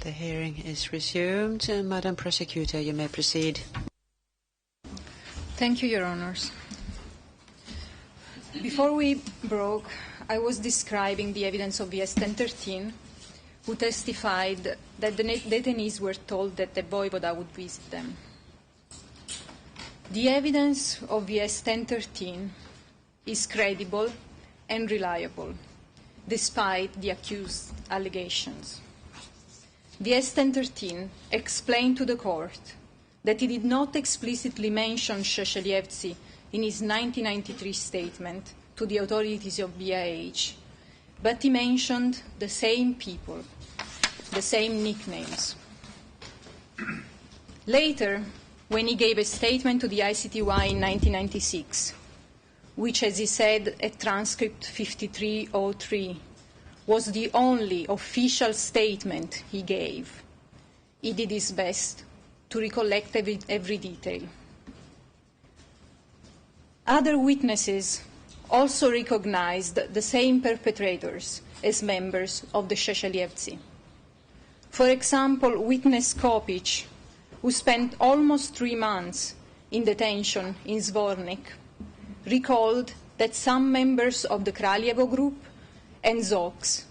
The hearing is resumed. Madam Prosecutor, you may proceed. Thank you, Your Honours. Before we broke, I was describing the evidence of VS 1013, who testified that the detainees were told that the voivoda would visit them. The evidence of VS 1013 is credible and reliable, despite the accused allegations. VS 1013 explained to the court that he did not explicitly mention Šešelj in his 1993 statement to the authorities of BIH, but he mentioned the same people, the same nicknames. Later, when he gave a statement to the ICTY in 1996, which, as he said at transcript 5303, was the only official statement he gave, he did his best to recollect every detail. Other witnesses also recognized the same perpetrators as members of the Šešelj. For example, witness Kopic, who spent almost 3 months in detention in Zvornik, recalled that some members of the Kraljevo group and Zox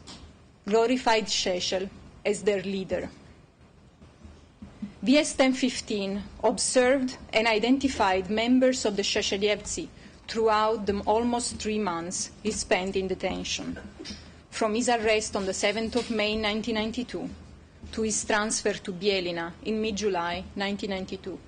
glorified Šešelj as their leader. VS 1015 observed and identified members of the Šešeljevci throughout the almost 3 months he spent in detention, from his arrest on the 7th of May 1992 to his transfer to Bielina in mid-July 1992.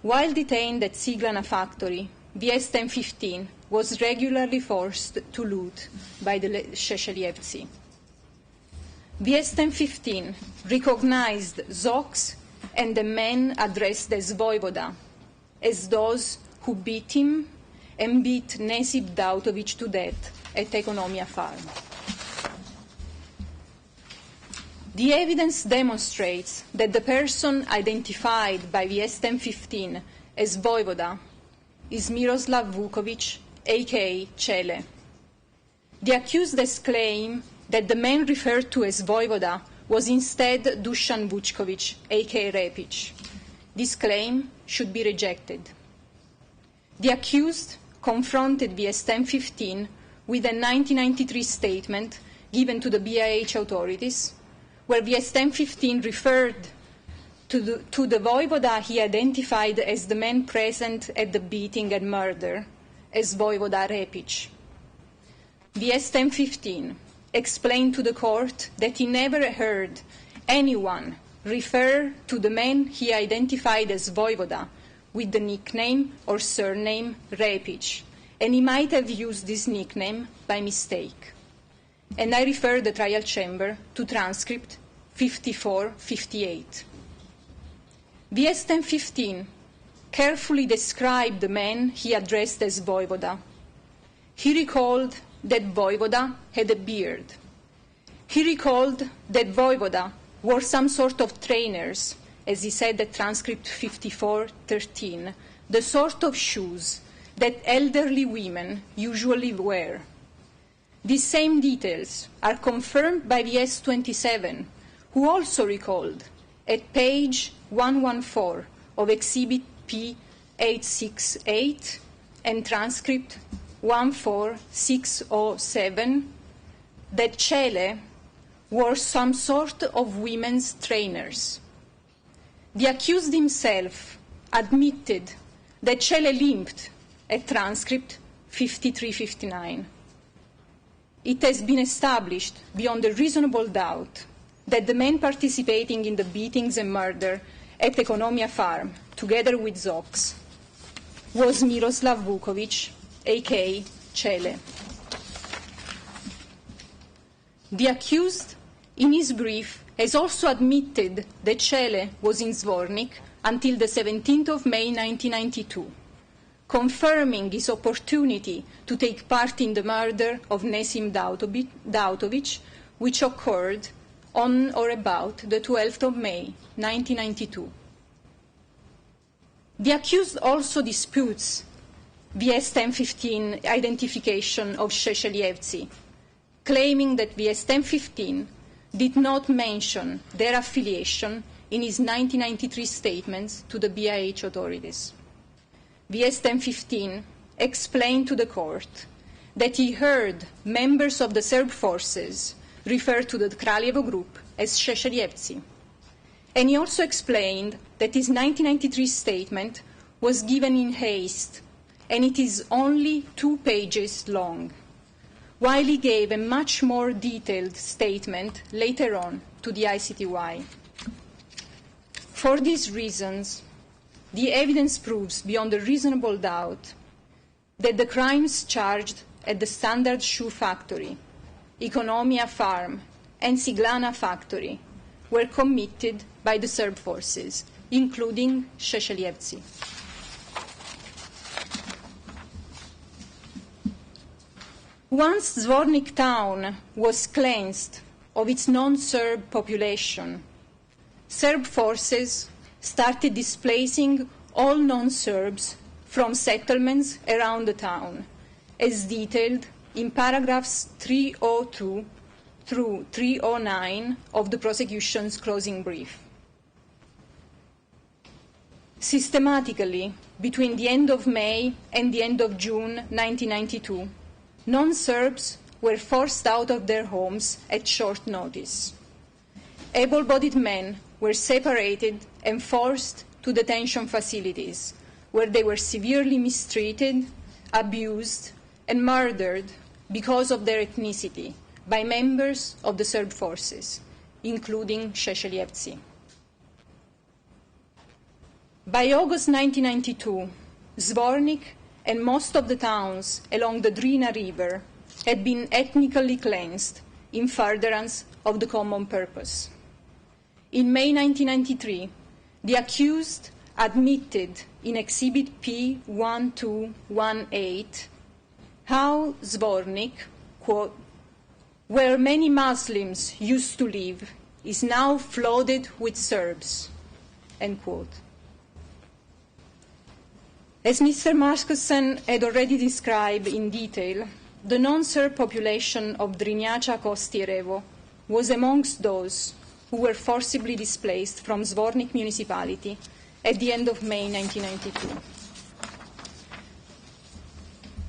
While detained at Ciglana factory, VS 1015 was regularly forced to loot by the Šešeljevci. VS 1015 recognized Zox and the men addressed as Voivoda as those who beat him and beat Nesip Dautovic to death at Ekonomia Farm. The evidence demonstrates that the person identified by VS 1015 as Voivoda is Miroslav Vukovic, a.k.a. Šešelj. The accused's claim that the man referred to as Voivoda was instead Dusan Vučković, a.k.a. Repić. This claim should be rejected. The accused confronted VS 1015 with a 1993 statement given to the BIH authorities, where VS 1015 referred to the Voivoda he identified as the man present at the beating and murder as Voivoda Repić. VS 1015 explained to the court that he never heard anyone refer to the man he identified as Voivoda with the nickname or surname Repić, and he might have used this nickname by mistake. And I refer the trial chamber to transcript 5458. VS 1015 carefully described the man he addressed as Voivoda. He recalled that Voivoda had a beard. He recalled that Voivoda wore some sort of trainers, as he said at transcript 5413, the sort of shoes that elderly women usually wear. These same details are confirmed by VS 27, who also recalled at page 114 of Exhibit P 868 and transcript 14607 that Šešelj wore some sort of women's trainers. The accused himself admitted that Šešelj limped at transcript 5359. It has been established beyond a reasonable doubt that the man participating in the beatings and murder at Ekonomia Farm, together with Zox, was Miroslav Vukovic, a.k.a. Šešelj. The accused, in his brief, has also admitted that Šešelj was in Zvornik until the 17th of May 1992, confirming his opportunity to take part in the murder of Nesim Dautovic, which occurred on or about the 12th of May 1992. The accused also disputes VS-1015 identification of Šešeljevci, claiming that VS-1015 did not mention their affiliation in his 1993 statements to the BIH authorities. VS-1015 explained to the court that he heard members of the Serb forces refer to the Kraljevo group as Šešeljevci. And he also explained that his 1993 statement was given in haste, and it is only 2 pages long, while he gave a much more detailed statement later on to the ICTY. For these reasons, the evidence proves beyond a reasonable doubt that the crimes charged at the Standard Shoe Factory, Economia Farm, and Ciglana Factory were committed by the Serb forces, including Šešeljevci. Once Zvornik town was cleansed of its non-Serb population, Serb forces started displacing all non-Serbs from settlements around the town, as detailed in paragraphs 302 through 309 of the prosecution's closing brief. Systematically, between the end of May and the end of June 1992, non-Serbs were forced out of their homes at short notice. Able-bodied men were separated and forced to detention facilities, where they were severely mistreated, abused, and murdered because of their ethnicity by members of the Serb forces, including Šešeljevci. By August 1992, Zvornik and most of the towns along the Drina River had been ethnically cleansed in furtherance of the common purpose. In May 1993, the accused admitted in Exhibit P1218 how Zvornik, quote, where many Muslims used to live, is now flooded with Serbs, end quote. As Mr. Markusen had already described in detail, the non-Serb population of Drinjača Kostijerevo was amongst those who were forcibly displaced from Zvornik municipality at the end of May 1992.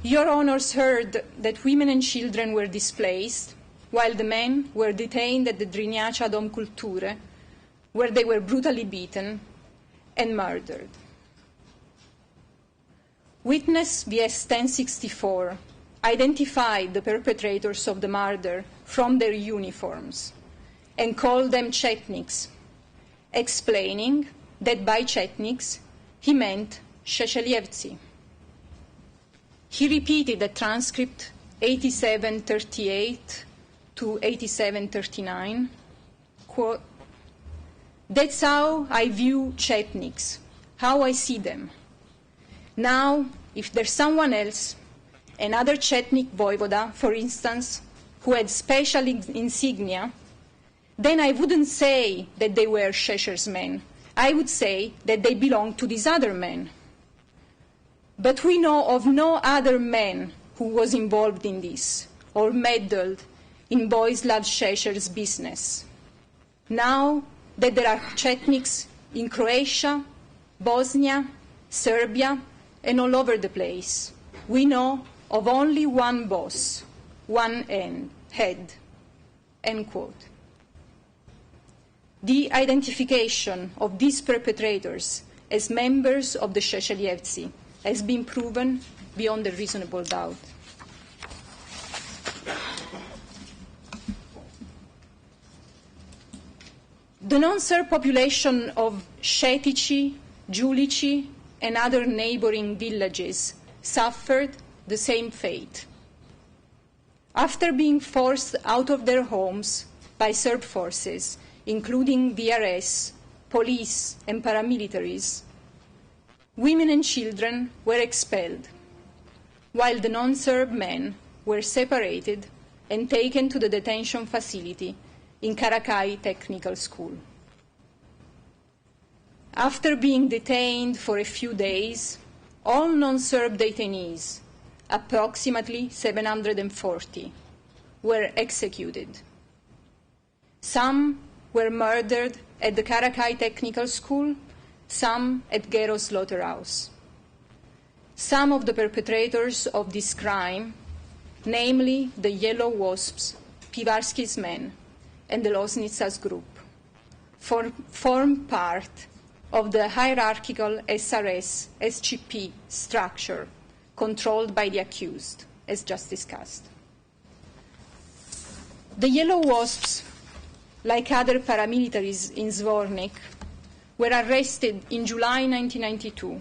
Your Honors heard that women and children were displaced, while the men were detained at the Drinjača Dom Kulture, where they were brutally beaten and murdered. Witness VS 1064 identified the perpetrators of the murder from their uniforms and called them Chetniks, explaining that by Chetniks he meant Šešeljevci. He repeated the transcript 8738 to 8739, quote, that's how I view Chetniks, how I see them. Now, if there's someone else, another Chetnik voivoda, for instance, who had special insignia, then I wouldn't say that they were Šešelj's men. I would say that they belonged to these other men. But we know of no other man who was involved in this or meddled in Vojislav Šešelj's business. Now that there are Chetniks in Croatia, Bosnia, Serbia, and all over the place, we know of only one boss, one head, end quote. The identification of these perpetrators as members of the Šešeljevci has been proven beyond a reasonable doubt. The non-Serb population of Šetići, Đulići, and other neighboring villages suffered the same fate. After being forced out of their homes by Serb forces, including VRS, police, and paramilitaries, women and children were expelled, while the non-Serb men were separated and taken to the detention facility in Karakai Technical School. After being detained for a few days, all non-Serb detainees, approximately 740, were executed. Some were murdered at the Karakai Technical School, some at Gero Slaughterhouse. Some of the perpetrators of this crime, namely the Yellow Wasps, Pivarsky's men, and the Loznicas group, form part of the hierarchical SRS-SGP structure controlled by the accused, as just discussed. The Yellow Wasps, like other paramilitaries in Zvornik, were arrested in July 1992,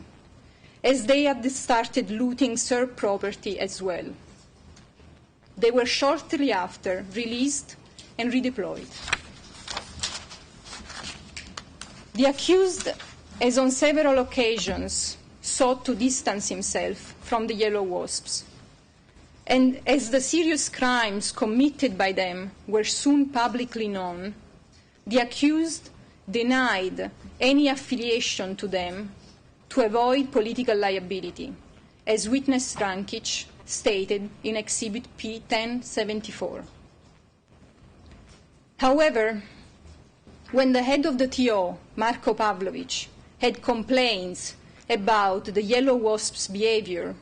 as they had started looting Serb property as well. They were shortly after released and redeployed. The accused has on several occasions sought to distance himself from the Yellow Wasps, and as the serious crimes committed by them were soon publicly known, the accused denied any affiliation to them to avoid political liability, as witness Rankic stated in Exhibit P1074. However, when the head of the TO, Marko Pavlovic, had complaints about the Yellow Wasps' behavior,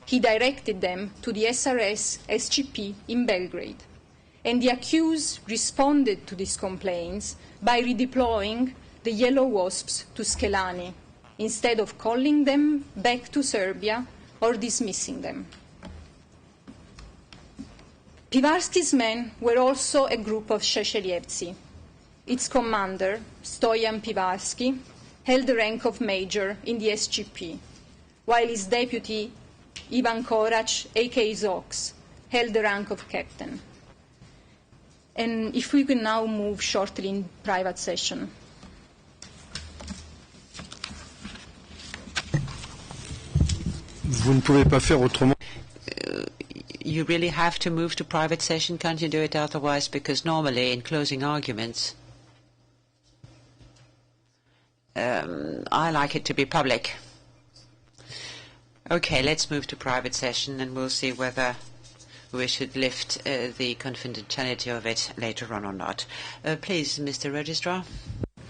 he directed them to the SRS-SGP in Belgrade, and the accused responded to these complaints by redeploying the Yellow Wasps to Skelani, instead of calling them back to Serbia or dismissing them. Pivarsky's men were also a group of Šešeljevci. Its commander, Stojan Pivarsky, held the rank of major in the SGP, while his deputy, Ivan Korac, a.k.a. Zox, held the rank of captain. And if we can now move shortly in private session. Vous ne pouvez pas faire autrement. You really have to move to private session, can't you do it otherwise? Because normally in closing arguments, I like it to be public. Okay, let's move to private session and we'll see whether we should lift the confidentiality of it later on or not. Please, Mr. Registrar.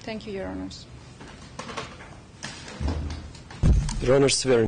Thank you, Your Honors. Your Honor, swearing.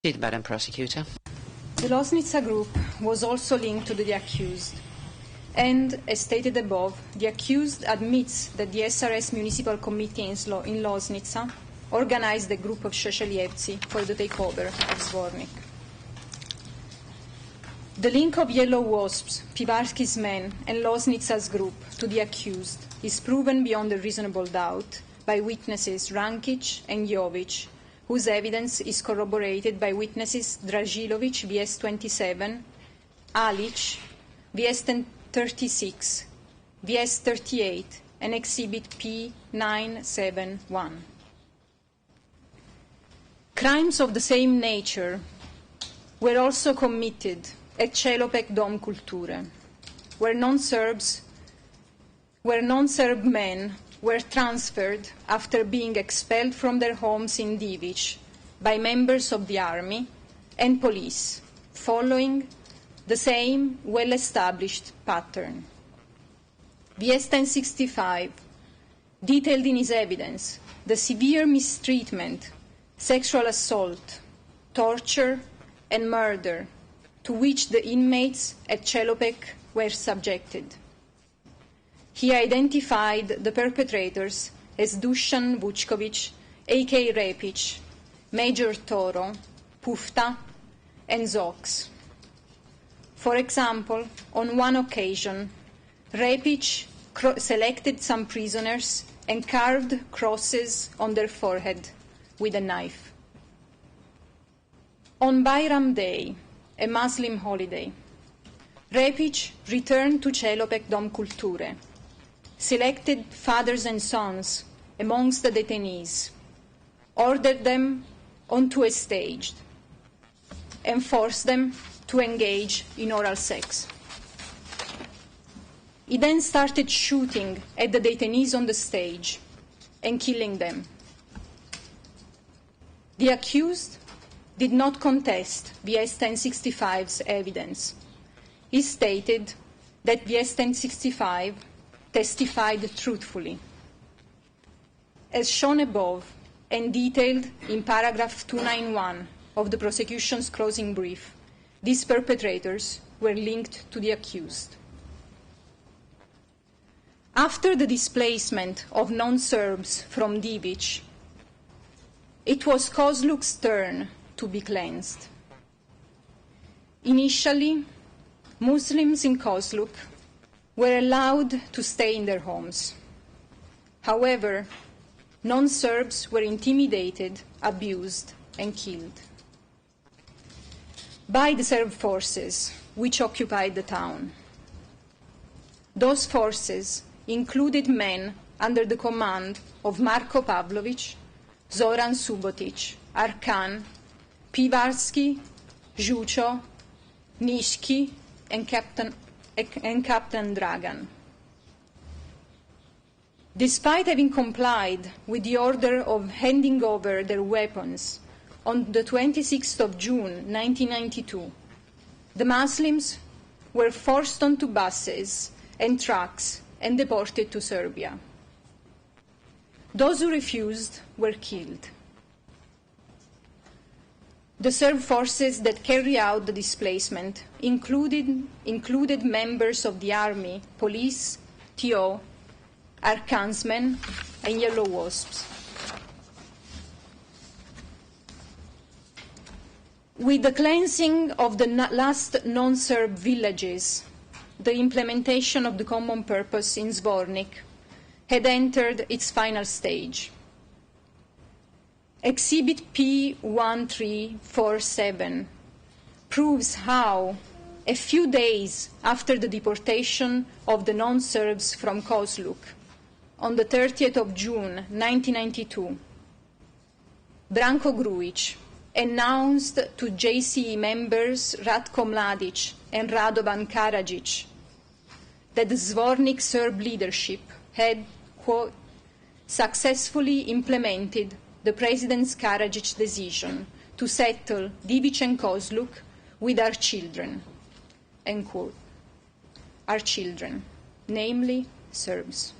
Proceed, Madam Prosecutor. The Loznica Group was also linked to the accused. And, as stated above, the accused admits that the SRS Municipal Committee in Loznica organized a group of Šešeljevci for the takeover of Zvornik. The link of Yellow Wasps, Pivarski's men, and Loznica's group to the accused is proven beyond a reasonable doubt by witnesses Rankic and Jovic, whose evidence is corroborated by witnesses Dražilović, VS-27, Alić, VS-36, VS-38, and Exhibit P971. Crimes of the same nature were also committed at Čelopek Dom Kulture, where non-Serb men were transferred after being expelled from their homes in Divic by members of the army and police, following the same well-established pattern. VS-1065 detailed in his evidence the severe mistreatment, sexual assault, torture, and murder to which the inmates at Čelopek were subjected. He identified the perpetrators as Dusan Vučković, A.K. Repić, Major Toro, Pufta, and Zox. For example, on one occasion, Repić selected some prisoners and carved crosses on their forehead with a knife. On Bayram Day, a Muslim holiday, Repić returned to Čelopek Dom Kulture, selected fathers and sons amongst the detainees, ordered them onto a stage, and forced them to engage in oral sex. He then started shooting at the detainees on the stage and killing them. The accused did not contest VS-1065's evidence. He stated that VS-1065 testified truthfully. As shown above and detailed in paragraph 291 of the prosecution's closing brief, these perpetrators were linked to the accused. After the displacement of non-Serbs from Divic, it was Kozluk's turn to be cleansed. Initially, Muslims in Kozluk were allowed to stay in their homes. However, non-Serbs were intimidated, abused, and killed by the Serb forces which occupied the town. Those forces included men under the command of Marko Pavlović, Zoran Subotić, Arkan, Pivarski, Žučo, Niški, and Captain Dragan. Despite having complied with the order of handing over their weapons on the 26th of June 1992, the Muslims were forced onto buses and trucks and deported to Serbia. Those who refused were killed. The Serb forces that carried out the displacement included members of the army, police, TO, Arkansmen, and Yellow Wasps. With the cleansing of the last non-Serb villages, the implementation of the common purpose in Zvornik had entered its final stage. Exhibit P1347 proves how, a few days after the deportation of the non-Serbs from Kozluk, on the 30th of June 1992, Branko Grujić announced to JCE members Ratko Mladić and Radovan Karadzic that the Zvornik Serb leadership had, quote, successfully implemented the President Karadzic's decision to settle Divic and Kozluk with our children, end quote. Our children, namely Serbs.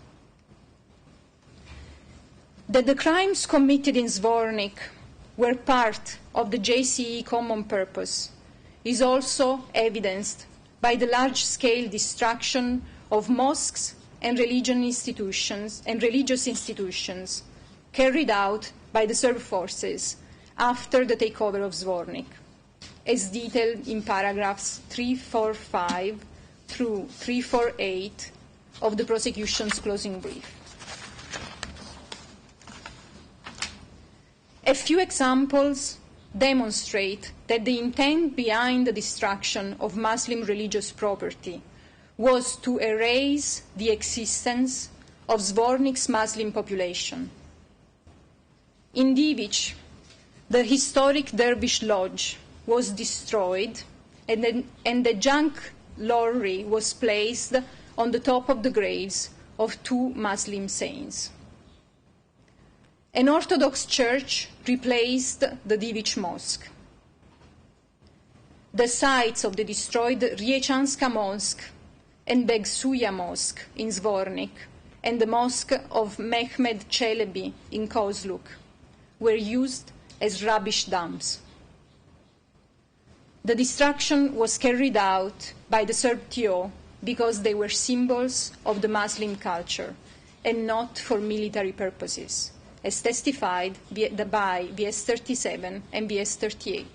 That the crimes committed in Zvornik were part of the JCE common purpose is also evidenced by the large-scale destruction of mosques and religious institutions carried out by the Serb forces after the takeover of Zvornik, as detailed in paragraphs 345 through 348 of the prosecution's closing brief. A few examples demonstrate that the intent behind the destruction of Muslim religious property was to erase the existence of Zvornik's Muslim population. In Divic, the historic Dervish Lodge was destroyed and the junk lorry was placed on the top of the graves of 2 Muslim saints. An Orthodox church replaced the Divic Mosque. The sites of the destroyed Riechanska Mosque and Begsuja Mosque in Zvornik and the Mosque of Mehmed Čelebi in Kozluk were used as rubbish dumps. The destruction was carried out by the Serb TO because they were symbols of the Muslim culture and not for military purposes, as testified by VS 37 and VS 38.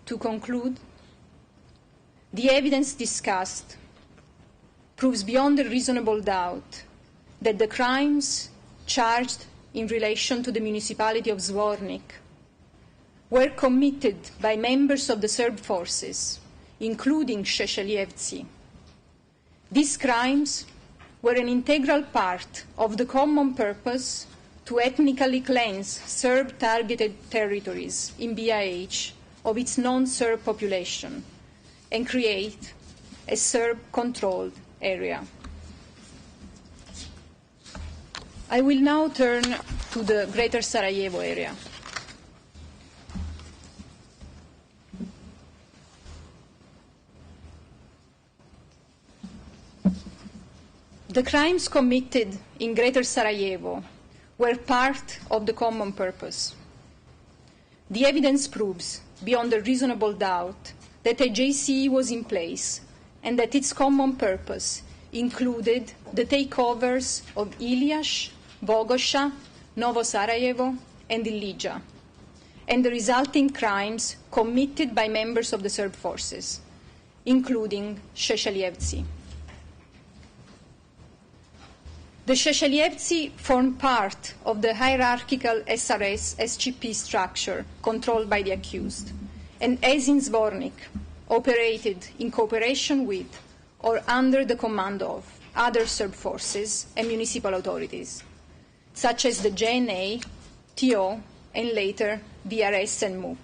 To conclude, the evidence discussed proves beyond a reasonable doubt that the crimes charged in relation to the municipality of Zvornik were committed by members of the Serb forces, including Šešeljevci. These crimes were an integral part of the common purpose to ethnically cleanse Serb-targeted territories in BiH of its non-Serb population and create a Serb-controlled area. I will now turn to the Greater Sarajevo area. The crimes committed in Greater Sarajevo were part of the common purpose. The evidence proves, beyond a reasonable doubt, that a JCE was in place and that its common purpose included the takeovers of Iljaš, Bogoša, Novo Sarajevo, and Ilija, and the resulting crimes committed by members of the Serb forces, including Šešeljevci. The Šešeljevci formed part of the hierarchical SRS-SCP structure controlled by the accused, and as in Zvornik, operated in cooperation with or under the command of other Serb forces and municipal authorities, such as the JNA, TO, and later VRS and MUP,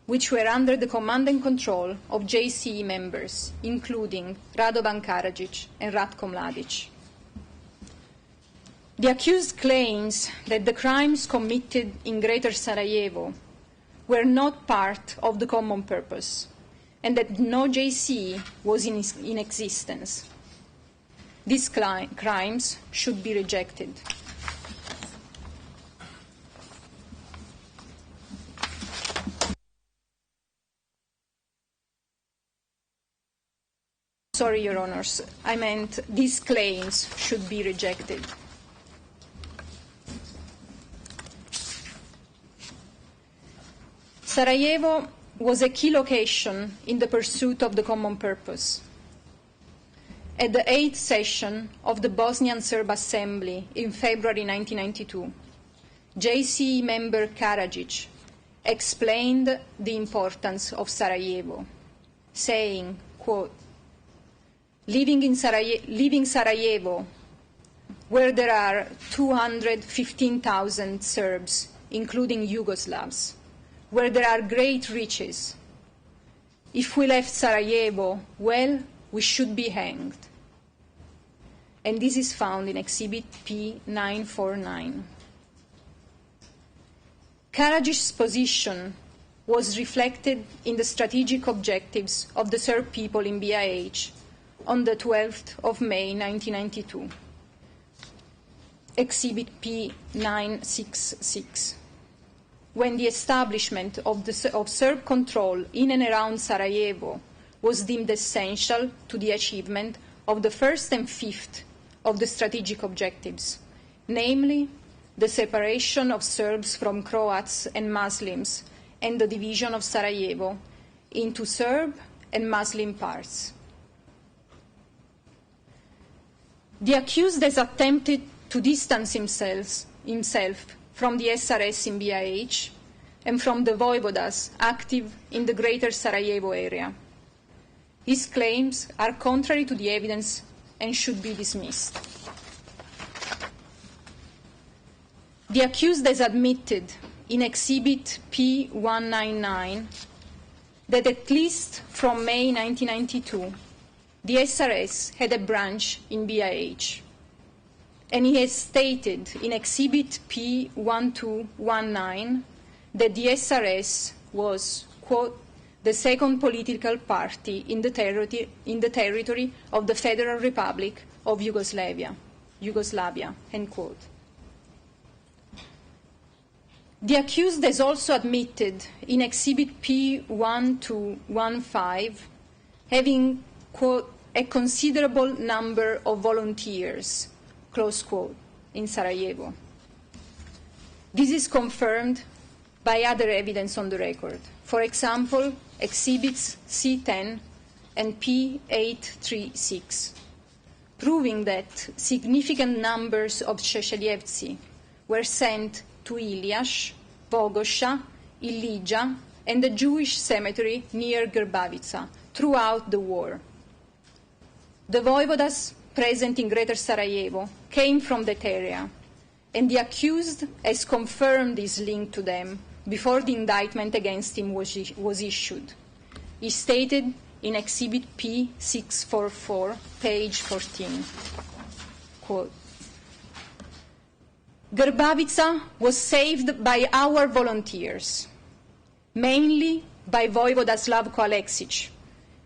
which were under the command and control of JCE members, including Radovan Karadzic and Ratko Mladic. The accused claims that the crimes committed in Greater Sarajevo were not part of the common purpose and that no JCE was in existence. These crimes should be rejected. Sorry, Your Honors, I meant these claims should be rejected. Sarajevo was a key location in the pursuit of the common purpose. At the 8th session of the Bosnian Serb Assembly in February 1992, JCE member Karadzic explained the importance of Sarajevo, saying, quote, Leaving Sarajevo, where there are 215,000 Serbs, including Yugoslavs, where there are great riches. If we left Sarajevo, well, we should be hanged. And this is found in Exhibit P949. Karadzic's position was reflected in the strategic objectives of the Serb people in BiH on the 12th of May 1992. Exhibit P966. when the establishment of Serb control in and around Sarajevo was deemed essential to the achievement of the first and fifth of the strategic objectives, namely the separation of Serbs from Croats and Muslims and the division of Sarajevo into Serb and Muslim parts. The accused has attempted to distance himself from the SRS in BiH and from the voivodas active in the greater Sarajevo area. His claims are contrary to the evidence and should be dismissed. The accused has admitted in Exhibit P199 that at least from May 1992, the SRS had a branch in BiH. And he has stated in Exhibit P1219 that the SRS was, quote, the second political party in the territory of the Federal Republic of Yugoslavia, end quote. The accused has also admitted in Exhibit P1215 having, quote, a considerable number of volunteers, close quote, in Sarajevo. This is confirmed by other evidence on the record. For example, Exhibits C10 and P836, proving that significant numbers of Šešeljevci were sent to Iljaš, Bogosha, Ilija, and the Jewish cemetery near Grbavica throughout the war. The voivodas present in Greater Sarajevo came from that area, and the accused has confirmed his link to them before the indictment against him was issued. He stated in Exhibit P644, page 14, quote, Grbavica was saved by our volunteers, mainly by Voivoda Slavko Aleksić.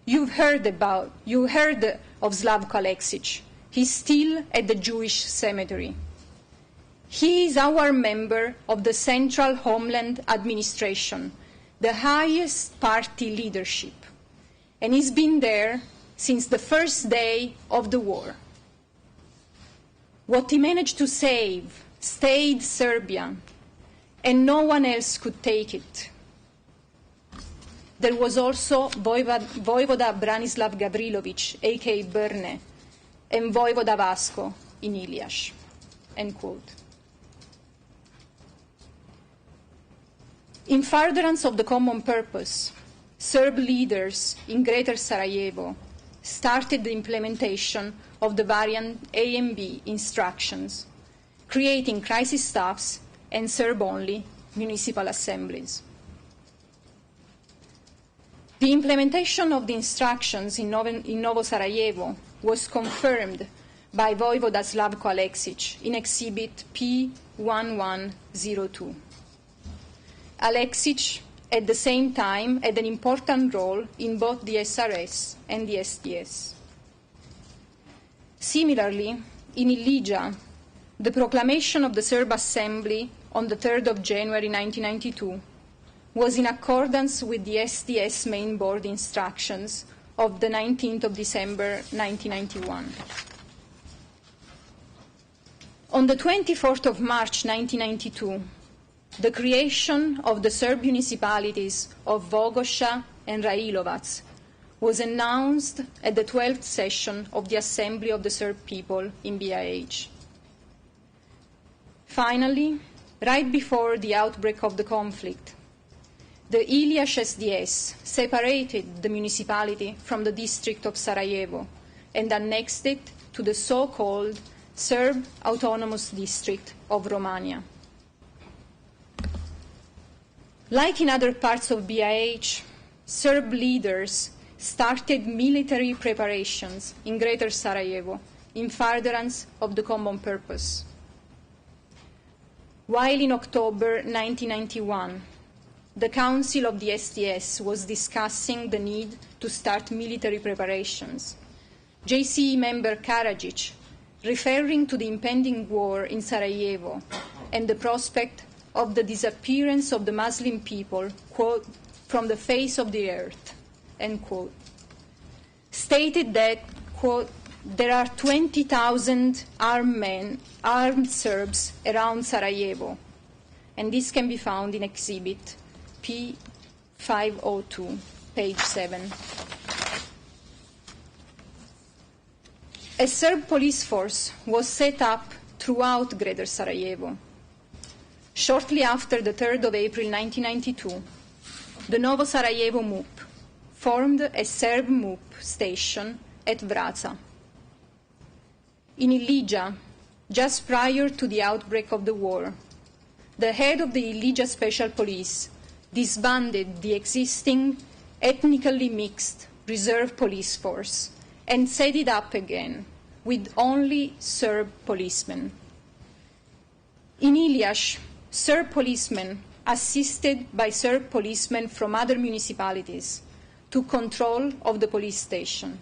You heard of Slavko Aleksić. He's still at the Jewish cemetery. He is our member of the Central Homeland Administration, the highest party leadership, and he's been there since the first day of the war. What he managed to save stayed Serbian, and no one else could take it. There was also Voivoda Branislav Gavrilović, a.k.a. Brne, and Voivoda Vasko in Iljaš, end quote. In furtherance of the common purpose, Serb leaders in Greater Sarajevo started the implementation of the variant A and B instructions, creating crisis staffs and Serb-only municipal assemblies. The implementation of the instructions in Novo Sarajevo was confirmed by Voivoda Slavko Aleksić in Exhibit P1102. Aleksić, at the same time, had an important role in both the SRS and the SDS. Similarly, in Ilija, the proclamation of the Serb Assembly on the 3rd of January 1992 was in accordance with the SDS main board instructions of the 19th of December 1991. On the 24th of March 1992, the creation of the Serb municipalities of Vogosha and Railovac was announced at the 12th session of the Assembly of the Serb People in BiH. Finally, right before the outbreak of the conflict, the Iljaš SDS separated the municipality from the district of Sarajevo and annexed it to the so-called Serb Autonomous District of Romania. Like in other parts of BiH, Serb leaders started military preparations in Greater Sarajevo in furtherance of the common purpose. While in October 1991, the Council of the SDS was discussing the need to start military preparations, JCE member Karadzic, referring to the impending war in Sarajevo and the prospect of the disappearance of the Muslim people, quote, from the face of the earth, end quote, stated that, quote, there are 20,000 armed Serbs around Sarajevo, and this can be found in Exhibit P502, page 7. A Serb police force was set up throughout Greater Sarajevo. Shortly after the 3rd of April 1992, the Novo Sarajevo MUP formed a Serb MUP station at Vraca. In Ilija, just prior to the outbreak of the war, the head of the Ilija Special Police disbanded the existing ethnically mixed reserve police force and set it up again with only Serb policemen. In Iljaš, Serb policemen assisted by Serb policemen from other municipalities took control of the police station.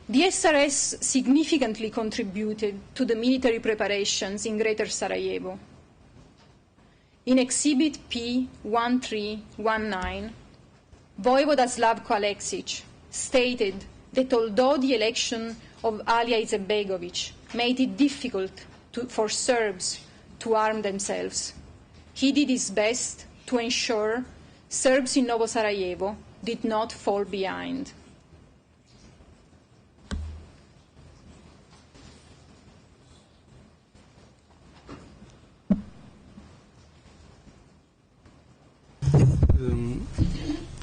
The SRS significantly contributed to the military preparations in Greater Sarajevo. In Exhibit P1319, Voivoda Slavko Aleksić stated that although the election of Alija Izetbegović made it difficult for Serbs to arm themselves, he did his best to ensure Serbs in Novo Sarajevo did not fall behind.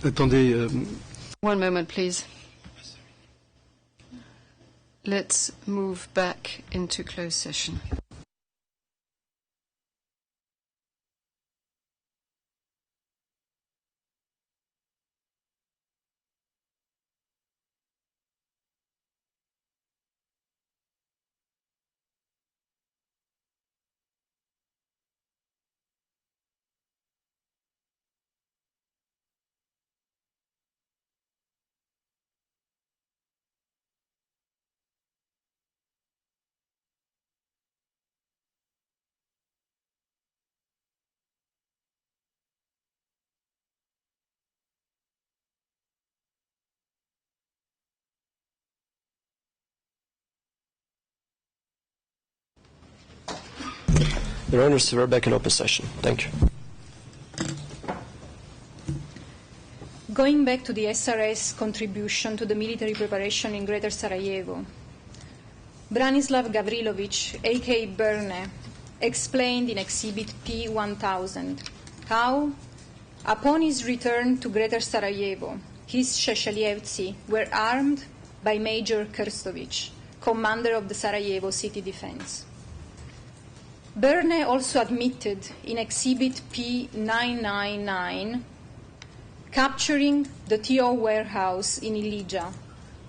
Attendez. One moment, please. Let's move back into closed session. Your Honors, we're back in open session. Thank you. Going back to the SRS contribution to the military preparation in Greater Sarajevo, Branislav Gavrilović, a.k.a. Brne, explained in Exhibit P1000 how, upon his return to Greater Sarajevo, his Šešeljevci were armed by Major Krstović, commander of the Sarajevo city defense. Brne also admitted in Exhibit P999 capturing the TO warehouse in Ilija,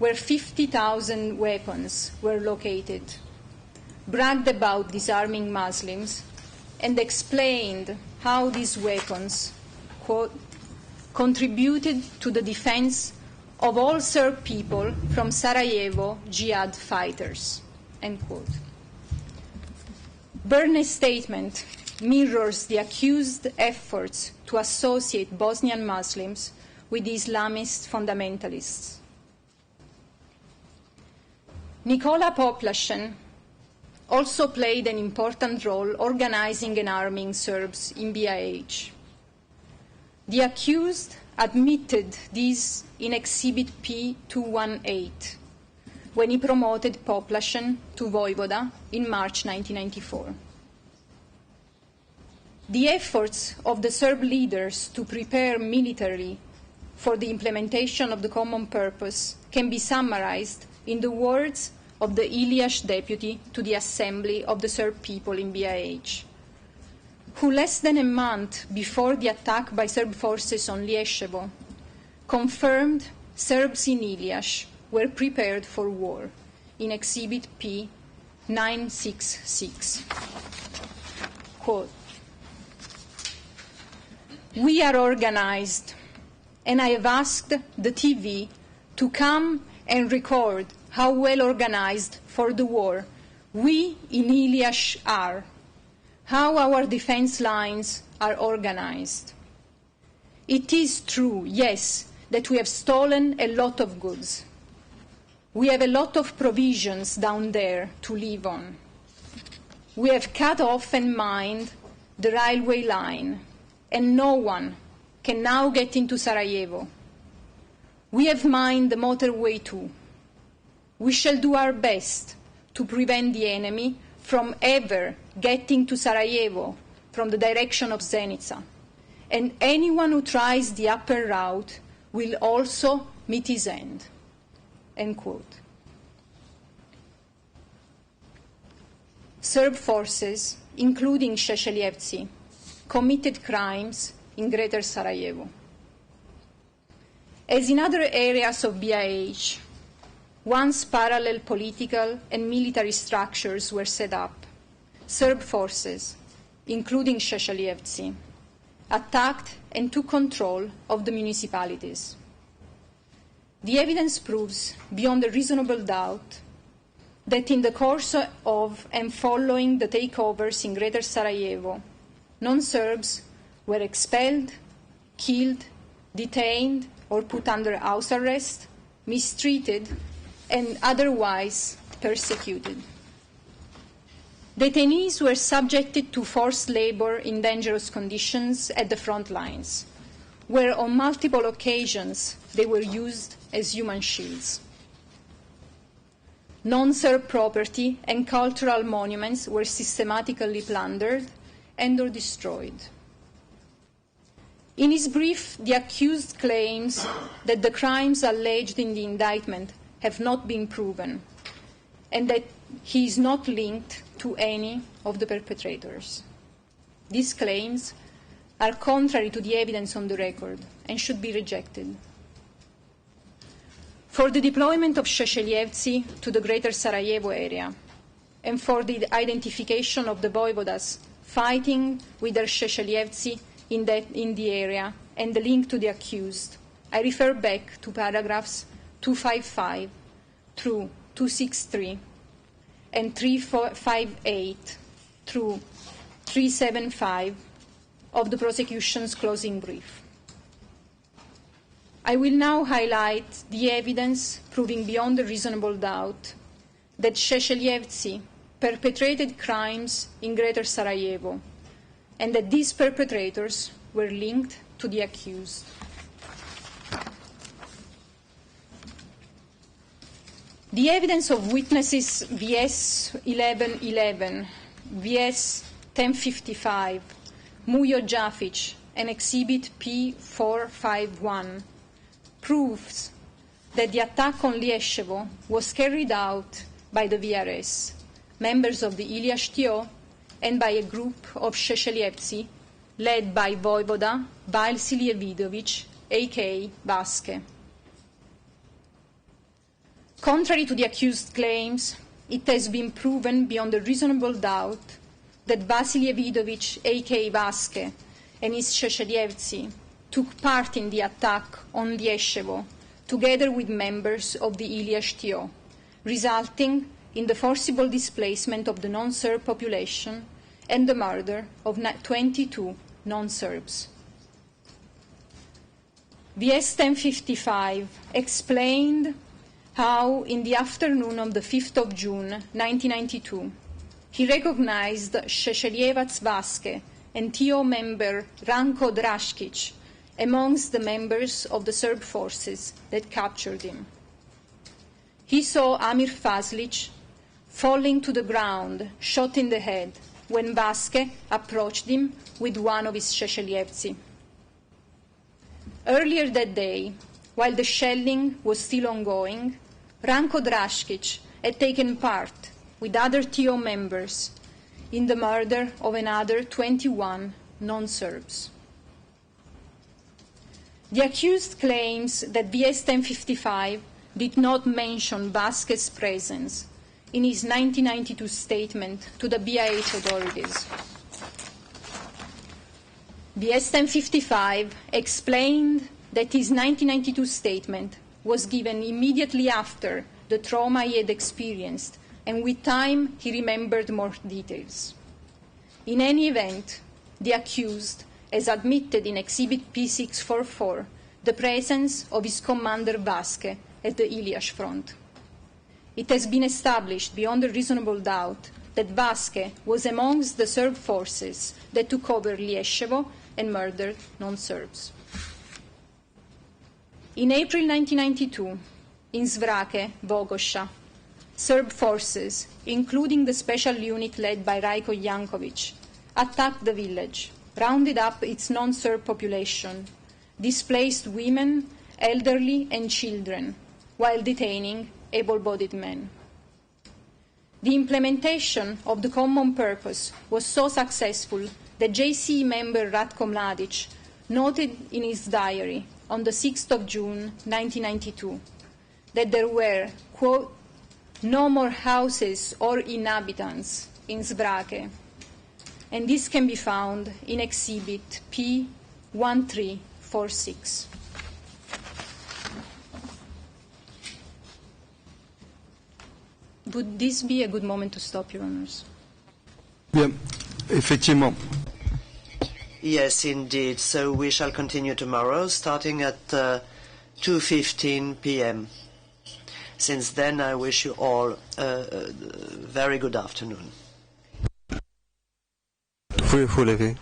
where 50,000 weapons were located, bragged about disarming Muslims, and explained how these weapons, quote, contributed to the defense of all Serb people from Sarajevo jihad fighters, end quote. Brne's statement mirrors the accused efforts to associate Bosnian Muslims with the Islamist fundamentalists. Nikola Poplashen also played an important role organizing and arming Serbs in BiH. The accused admitted this in Exhibit P218, when he promoted Poplashen to Voivoda in March 1994. The efforts of the Serb leaders to prepare militarily for the implementation of the common purpose can be summarized in the words of the Iljaš deputy to the Assembly of the Serb people in BiH, who less than a month before the attack by Serb forces on Liješevo confirmed Serbs in Iljaš were prepared for war in Exhibit P966. Quote, "We are organized, and I have asked the TV to come and record how well organized for the war we in Iljaš are. how our defense lines are organized. It is true, yes, that we have stolen a lot of goods. We have a lot of provisions down there to live on. We have cut off and mined the railway line, and no one can now get into Sarajevo. We have mined the motorway too. We shall do our best to prevent the enemy from ever getting to Sarajevo from the direction of Zenica. And anyone who tries the upper route will also meet his end. End quote. Serb forces, including Šešeljevci, committed crimes in Greater Sarajevo. As in other areas of BiH, once parallel political and military structures were set up, Serb forces, including Šešeljevci, attacked and took control of the municipalities. The evidence proves, beyond a reasonable doubt, that in the course of and following the takeovers in Greater Sarajevo, non-Serbs were expelled, killed, detained, or put under house arrest, mistreated, and otherwise persecuted. Detainees were subjected to forced labor in dangerous conditions at the front lines, where on multiple occasions they were used as human shields. Non-Serb property and cultural monuments were systematically plundered and or destroyed. In his brief, the accused claims that the crimes alleged in the indictment have not been proven and that he is not linked to any of the perpetrators. These claims are contrary to the evidence on the record and should be rejected. For the deployment of Šešeljevci to the Greater Sarajevo area and for the identification of the voivodas fighting with their Šešeljevci in the area and the link to the accused, I refer back to paragraphs 255 through 263 and 358 through 375 of the prosecution's closing brief. I will now highlight the evidence proving beyond a reasonable doubt that Šešeljevci perpetrated crimes in Greater Sarajevo and that these perpetrators were linked to the accused. The evidence of witnesses VS 1111, VS 1055, Mujo Jafic, and Exhibit P451 proves that the attack on Lieshevo was carried out by the VRS, members of the Ilija Štio, and by a group of Šešeljevci led by Voivoda Vasilije Vidović, a.k.a. Vaske. Contrary to the accused claims, it has been proven beyond a reasonable doubt that Vasilije Vidović, a.k.a. Vaske, and his Šešeljevci took part in the attack on Lieshevo, together with members of the Ilija Štio, resulting in the forcible displacement of the non-Serb population and the murder of 22 non-Serbs. VS 1055 explained how, in the afternoon of the 5th of June 1992, he recognized Šešeljevac Vaske and TO member Ranko Draškić amongst the members of the Serb forces that captured him. He saw Amir Fazlić falling to the ground, shot in the head, when Vaske approached him with one of his Šešeljevci. Earlier that day, while the shelling was still ongoing, Ranko Draškić had taken part with other TO members in the murder of another 21 non-Serbs. The accused claims that VS 1055 did not mention Vasque's presence in his 1992 statement to the BiH authorities. VS 1055 explained that his 1992 statement was given immediately after the trauma he had experienced, and with time he remembered more details. In any event, the accused has admitted in Exhibit P644 the presence of his commander Vasque at the Iliash front. It has been established beyond a reasonable doubt that Vasque was amongst the Serb forces that took over Lieshevo and murdered non-Serbs. In April 1992, in Zvrake, Vogosha, Serb forces, including the special unit led by Rajko Jankovic, attacked the village, rounded up its non-Serb population, displaced women, elderly and children, while detaining able-bodied men. The implementation of the common purpose was so successful that JCE member Ratko Mladic noted in his diary on the 6th of June 1992 that there were, quote, no more houses or inhabitants in Zvrake, and this can be found in Exhibit P1346. Would this be a good moment to stop, Your Honours? Bien, effectivement. Yes, indeed. So we shall continue tomorrow, starting at 2:15 p.m. Since then, I wish you all a very good afternoon. Vous levez.